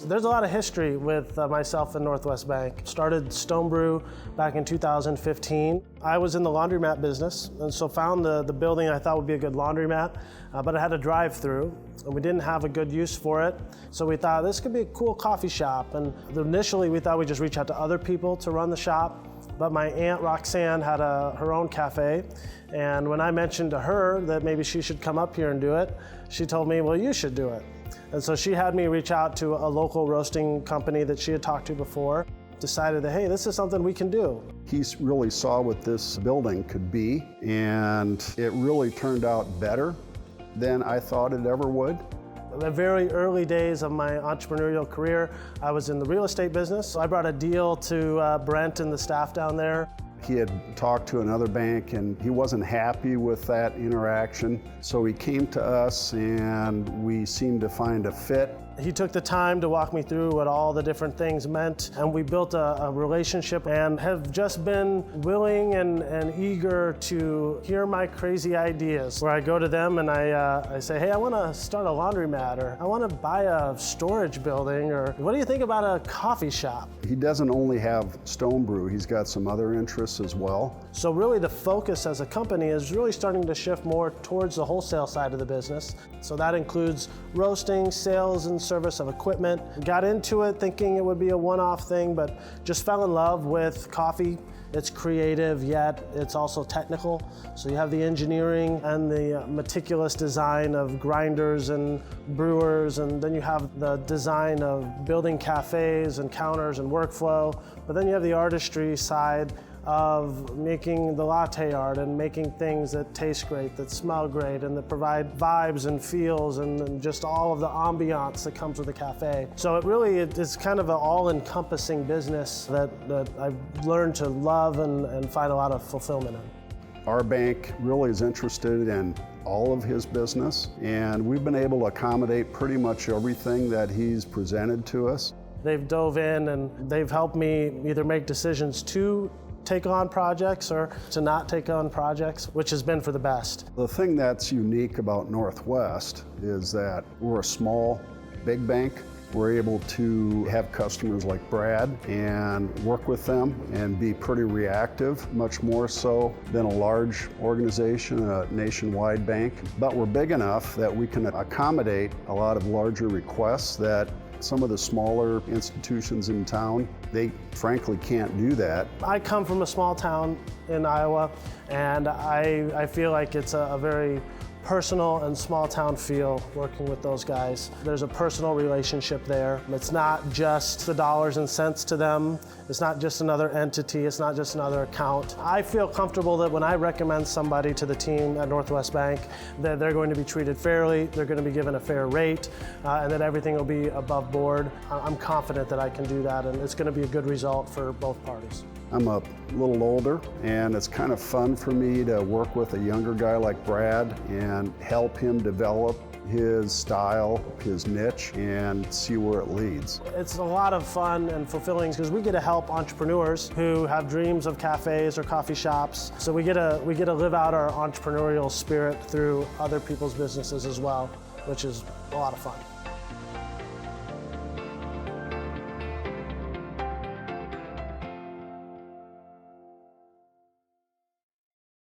There's a lot of history with myself and Northwest Bank. Started Stone Bru back in 2015. I was in the laundromat business, and so found the building I thought would be a good laundromat, but it had a drive-through, and we didn't have a good use for it. So we thought this could be a cool coffee shop, and initially we thought we'd just reach out to other people to run the shop. But my aunt Roxanne had her own cafe, and when I mentioned to her that maybe she should come up here and do it, she told me, well, you should do it. And so she had me reach out to a local roasting company that she had talked to before, decided that, hey, this is something we can do. He really saw what this building could be, and it really turned out better than I thought it ever would. In the very early days of my entrepreneurial career, I was in the real estate business. So I brought a deal to Brent and the staff down there. He had talked to another bank and he wasn't happy with that interaction. So he came to us and we seemed to find a fit. He took the time to walk me through what all the different things meant, and we built a relationship and have just been willing and eager to hear my crazy ideas. Where I go to them and I say, hey, I want to start a laundromat, or I want to buy a storage building, or what do you think about a coffee shop? He doesn't only have Stone Bru, he's got some other interests as well. So really the focus as a company is really starting to shift more towards the wholesale side of the business. So that includes roasting, sales, and service of equipment. Got into it thinking it would be a one-off thing, but just fell in love with coffee. It's creative, yet it's also technical. So you have the engineering and the meticulous design of grinders and brewers, and then you have the design of building cafes and counters and workflow. But then you have the artistry side of making the latte art and making things that taste great, that smell great, and that provide vibes and feels and just all of the ambiance that comes with a cafe. So it really is kind of an all-encompassing business that I've learned to love and find a lot of fulfillment in. Our bank really is interested in all of his business, and we've been able to accommodate pretty much everything that he's presented to us. They've dove in and they've helped me either make decisions to take on projects or to not take on projects, which has been for the best. The thing that's unique about Northwest is that we're a small, big bank. We're able to have customers like Brad and work with them and be pretty reactive, much more so than a large organization, a nationwide bank. But we're big enough that we can accommodate a lot of larger requests that some of the smaller institutions in town, they frankly can't do that. I come from a small town in Iowa, and I feel like it's a very personal and small town feel working with those guys. There's a personal relationship there. It's not just the dollars and cents to them. It's not just another entity. It's not just another account. I feel comfortable that when I recommend somebody to the team at Northwest Bank, that they're going to be treated fairly, they're going to be given a fair rate, and that everything will be above board. I'm confident that I can do that, and it's going to be a good result for both parties. I'm a little older, and it's kind of fun for me to work with a younger guy like Brad and help him develop his style, his niche, and see where it leads. It's a lot of fun and fulfilling because we get to help entrepreneurs who have dreams of cafes or coffee shops. So we get to live out our entrepreneurial spirit through other people's businesses as well, which is a lot of fun.